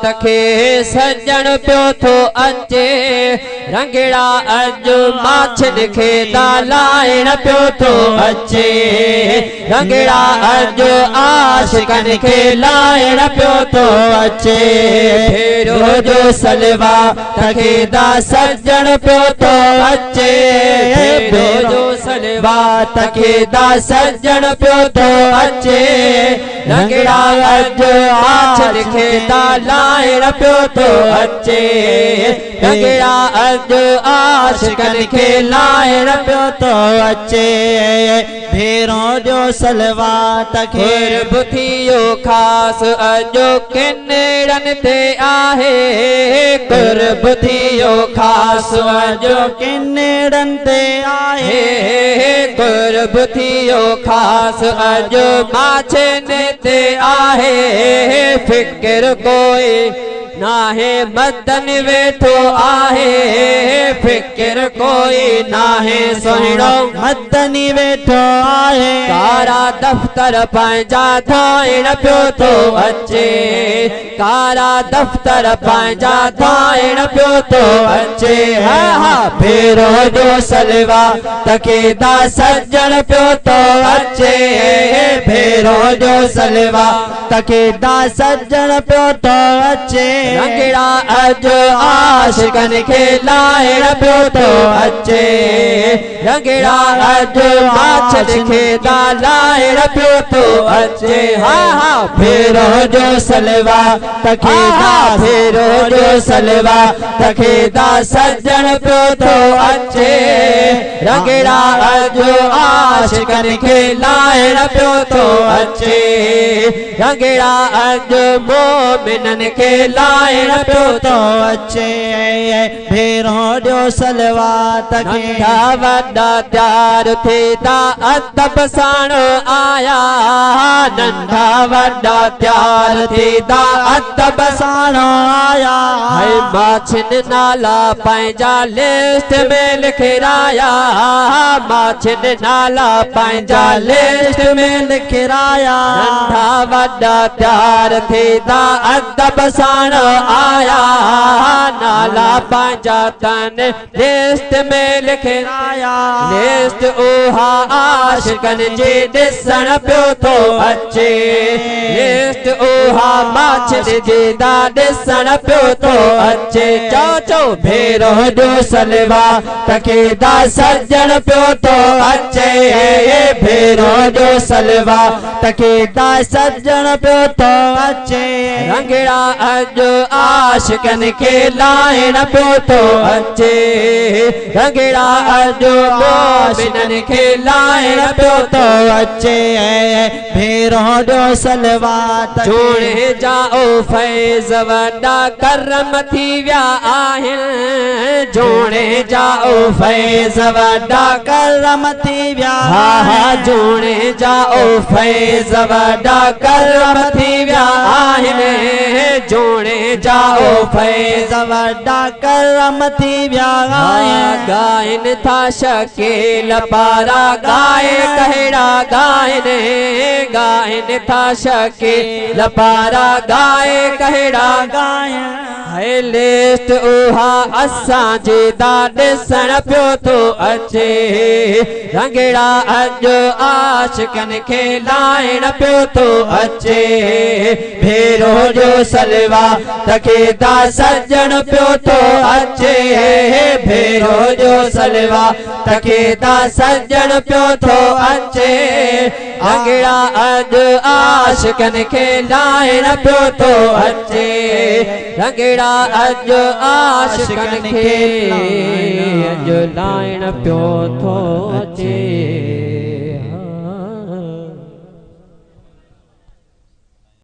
तखे सजन पियो थो अचे रंगड़ा अज माछन खे लाइण पियो थो अचे रंगड़ा अज आशिकन खे लाइण पियो थो अचे भेरो जो सलवा तखे दा सजन पियो थो अचे भेरो जो सलवा तखे दा सजन पियो थो अचे रंगड़ा अज माछन खे लाइण पियो थो अचे रंगड़ा अज आशिकन खे लाइण पियो थो अचे भेरो जो सलवा तखे बुथियो खास अजो किनेरन ते आहे कुर्ब थियो खास अजो किनेरन ते आहे कुर्ब थियो खास अजो माछन ते आहे फिक्र कोई नाहे मदन वेठो आहे फिक्र कोई नाहे सोहिणो मदनी वेठो आहे कारा दफ्तर पंहिंजा धाइण पियो थो अचे कारा दफ्तर पंहिंजा धाइण पियो थो अचे हा हा भेरो जो सलवा तखे दा सजन पियो थो अचे भेरो जो सलवा तखे दा सजन पियो थो अचे रंगड़ा अज आशिकन खे लाइण पियो थो अचे रंगड़ा अज माछन खे लाइण पियो थो अचे हा हा भेरो जो सलवा तखे दा भेरो जो सलवा तखे दा सजन पियो थो अचे रंगड़ा अज आशिकन खे लाइण पियो थो अचे रंगड़ा अज मोमिनन खे लाइण पियो थो अचे भेरो जो सलवा तखे वॾा त्यार थींदा अदब साण आया नंढा वॾा त्यार थींदा अदब साण आया माछन नाला पंहिंजा लिस्ट में लिखराया माछन नाला पंहिंजा लिस्ट में लिखराया नंढा वॾा त्यार थींदा अदब साण आया नाला पंहिंजा तन लिस्ट में लिखराया लिस्ट उहा आशिकन जी ॾिसण पियो थो अचे लिस्ट उहा माछन जी दा ॾिसण पियो थो अचे चओ चओ भेरो जो सलवा तखे दा सजन पियो थो अचे भेरो जो सलवा तखे दा सजन पियो थो अचे रंगड़ा अज आशिकन खे लाइण पियो थो अचे रंगड़ा अज मोमिनन खे लाइण पियो थो अचे भेरो जो सलवा जोड़े जाओ फैज़ वॾा करम थी विया आहिनि जोड़े जाओ फैज़ वॾा करम थी विया हा हा जोड़े जाओ फैज़ वॾा करम थी विया आहिनि जोड़े जाओ फैज़ वॾा करम थी विया गाइन था शकील पारा गाइन कहिड़ा गाइन था शकील पारा गाए कहिड़ा है लिस्ट उहा असां जी दा ॾिसण पियो थो अचे रंगड़ा अज आशिकन खे लाइण पियो थो अचे भेरो जो सलवा तखे दा सजन पियो थो अचे भेरो जो सलवा तखे दा सजन पियो थो अचे रंगड़ा अज आशिकन खे लाइण पियो थो अचे रंगड़ा अज आशिकन खे अज लाइण पियो थो अचे।